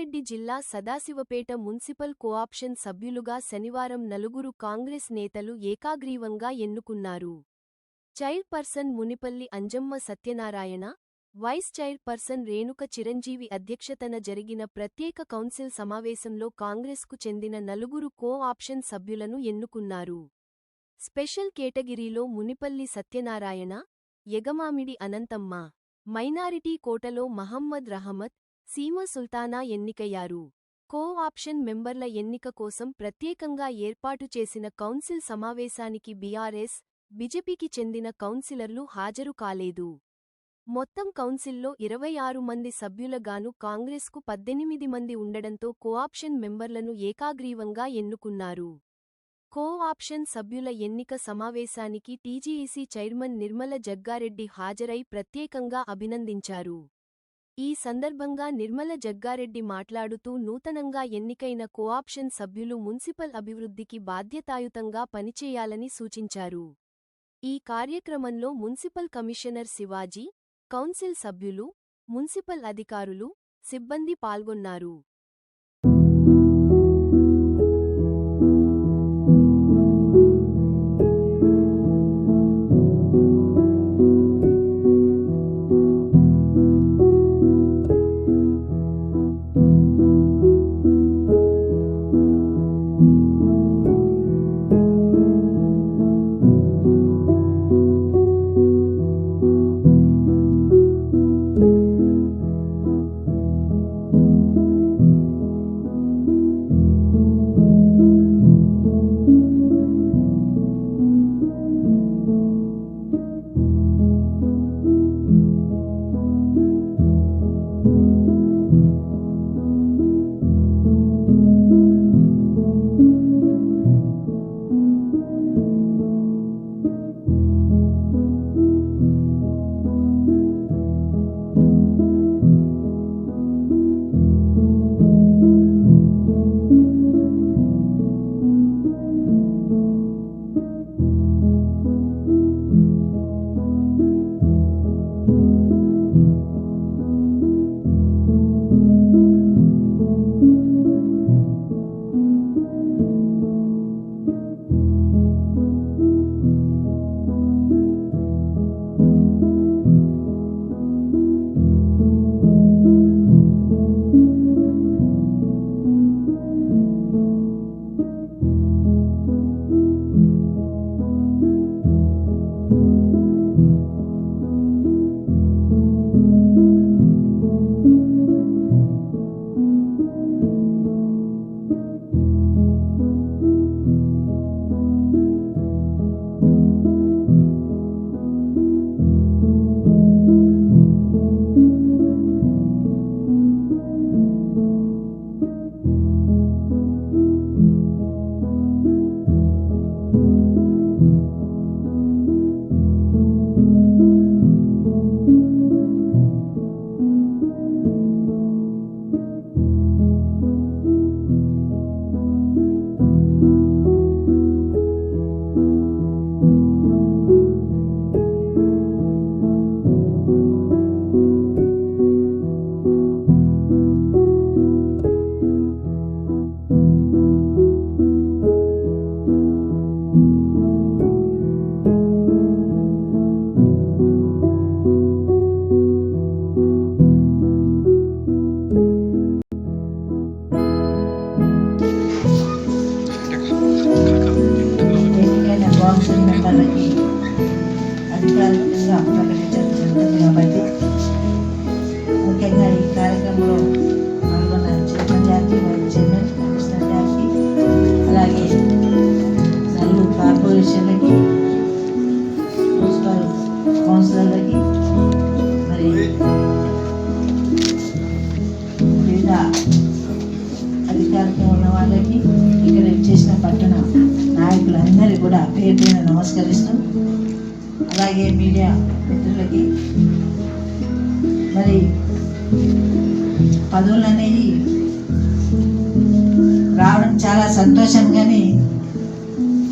రంగారెడ్డి జిల్లా Sadasivpet municipal cooption సభ్యులుగా శనివారం నలుగురు కాంగ్రెస్ నేతలు ఏకాగ్రీవంగా ఎన్నుకున్నారు. Chairperson Munipalli Anjamma Satyanarayana, vice chairperson Renuka Chiranjeevi అధ్యక్షతన జరిగిన ప్రత్యేక కౌన్సిల్ సమావేశంలో కాంగ్రెస్కు చెందిన నలుగురు కో-ఆప్షన్ సభ్యులను ఎన్నుకున్నారు. స్పెషల్ కేటగిరీలో మునిపల్లి సత్యనారాయణ, యగమామిడి అనంతమ్మ, మైనారిటీ కోటలో మహమ్మద్ రహమత్, సీమ సుల్తానా ఎన్నికయ్యారు. కో-ఆప్షన్ మెంబర్ల ఎన్నిక కోసం ప్రత్యేకంగా ఏర్పాటు చేసిన కౌన్సిల్ సమావేశానికి బీఆర్ఎస్, బీజేపీకి చెందిన కౌన్సిలర్లు హాజరు కాలేదు. మొత్తం కౌన్సిల్లో 26 మంది సభ్యులగాను కాంగ్రెస్కు 18 మంది ఉండడంతో కో-ఆప్షన్ మెంబర్లను ఏకాగ్రీవంగా ఎన్నుకున్నారు. కో-ఆప్షన్ సభ్యుల ఎన్నిక సమావేశానికి టీజీఈసీ చైర్మన్ నిర్మల జగ్గారెడ్డి హాజరై ప్రత్యేకంగా అభినందించారు. ఈ సందర్భంగా నిర్మల జగ్గారెడ్డి మాట్లాడుతూ నూతనంగా ఎన్నికైన కో-ఆప్షన్ సభ్యులు మున్సిపల్ అభివృద్ధికి బాధ్యతాయుతంగా పనిచేయాలని సూచించారు. ఈ కార్యక్రమంలో మున్సిపల్ కమిషనర్ శివాజీ, కౌన్సిల్ సభ్యులు, మున్సిపల్ అధికారులు, సిబ్బంది పాల్గొన్నారు. మెంబర్లకి అధికారికంగా ప్రకటించడం జరుగుతుంది కాబట్టి ముఖ్యంగా ఈ కార్యక్రమంలో పాల్గొన్న చైర్మన్ గారికి, వైస్ చైర్మన్, కమిషనర్ గారికి, అలాగే నలుగురు కార్పొరేషన్లకి, మున్సిపల్ కౌన్సిలర్లకి, మరి వివిధ అధికారికంగా ఉన్న వాళ్ళకి, ఇక్కడ చేసిన పట్టణ నాయకులందరూ కూడా పేరు పేరున నమస్కరిస్తూ, అలాగే మీడియా మిత్రులకి, మరి పదవులు అనేది రావడం చాలా సంతోషం, కానీ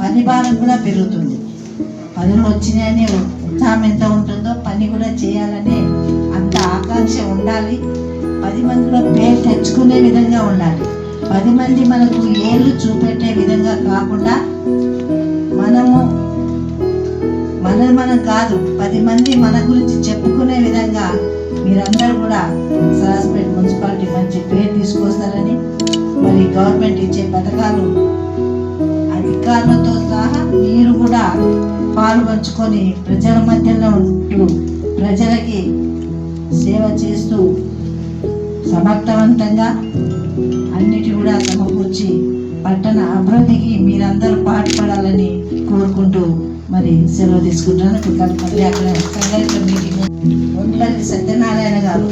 పని భారం కూడా పెరుగుతుంది. పదవులు వచ్చినాయని ఉత్సాహం ఎంత ఉంటుందో పని కూడా చేయాలనే అంత ఆకాంక్ష ఉండాలి. 10 మందిలో పేరు తెచ్చుకునే విధంగా ఉండాలి. 10 మంది మనకు ఏళ్ళు చూపెట్టే విధంగా కాకుండా మనం కాదు, 10 మంది మన గురించి చెప్పుకునే విధంగా మీరందరూ కూడా సరాస్పేట మున్సిపాలిటీ మంచి పేరు తీసుకొస్తారని, మరి గవర్నమెంట్ ఇచ్చే పథకాలు అధికారులతో సహా మీరు కూడా పాల్పంచుకొని ప్రజల మధ్యలో ఉంటూ ప్రజలకి సేవ చేస్తూ సమర్థవంతంగా అన్నిటి కూడా సమకూర్చి పట్టణ అభివృద్ధికి మీరందరూ పాటుపడాలని కోరుకుంటూ మరి సెలవు తీసుకుంటాను. మళ్ళీ అక్కడ సంఘటన మీటింగ్ ఒంట్లల్లి సత్యనారాయణ గారు,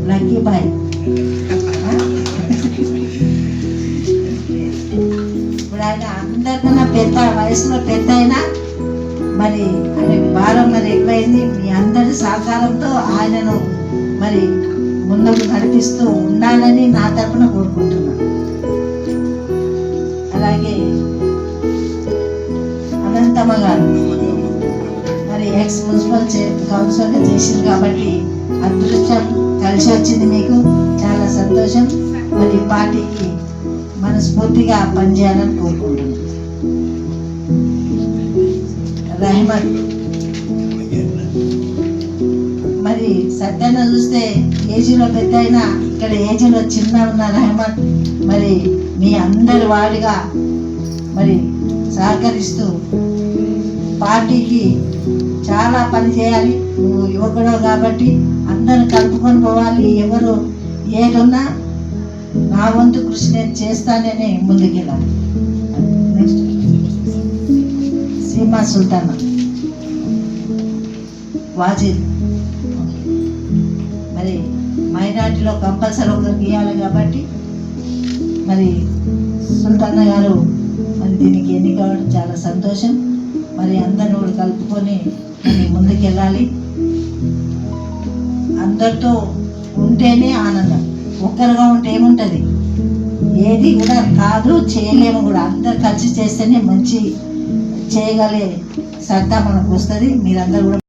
లక్కీబాయ్, ఇప్పుడు ఆయన అందరికన్నా పెద్ద వయసులో పెద్ద అయినా మరి ఆయనకి భారం మరి ఎక్కువైంది. మీ అందరి సహకారంతో ఆయనను మరి ముందుకు నడిపిస్తూ ఉండాలని నా తరఫున కోరుకుంటున్నాను. అలాగే అనంతమ్మ గారు మరి ఎక్స్ మున్సిపల్ కౌన్సిలర్గా చేసింది కాబట్టి అదృష్టం కలిసి వచ్చింది మీకు, చాలా సంతోషం. మరి పార్టీకి మనస్ఫూర్తిగా పనిచేయాలని కోరుకుంటున్నాను. రహమత్ మరి సత్యాన్ని చూస్తే ఏజీలో పెద్ద అయినా ఇక్కడ ఏజీలో చిన్న ఉన్న రహమత్ మరి మీ అందరి వాడిగా మరి సహకరిస్తూ పార్టీకి చాలా పని చేయాలి. నువ్వు యువకుడు కాబట్టి అందరూ కలుపుకొని పోవాలి. ఎవరు ఏదున్నా నా వంతు కృషి నేను చేస్తానని ముందుకెళ్ళాలి. నెక్స్ట్ సీమా సుల్తానా, వాజిద్ మరి మైనార్టీలో కంపల్సరీ ఒకరికి ఇవ్వాలి కాబట్టి మరి సుల్తానా గారు మరి దీనికి ఎన్నిక కావడం చాలా సంతోషం. మరి అందరిని కూడా కలుపుకొని మరి ముందుకెళ్ళాలి. అందరితో ఉంటేనే ఆనందం, ఒక్కరుగా ఉంటే ఏముంటుంది, ఏది కూడా కాదు, చేయలేము కూడా. అందరు కలిసి చేస్తేనే మంచి చేయగలే సత్తా మనకు వస్తుంది. మీరందరూ కూడా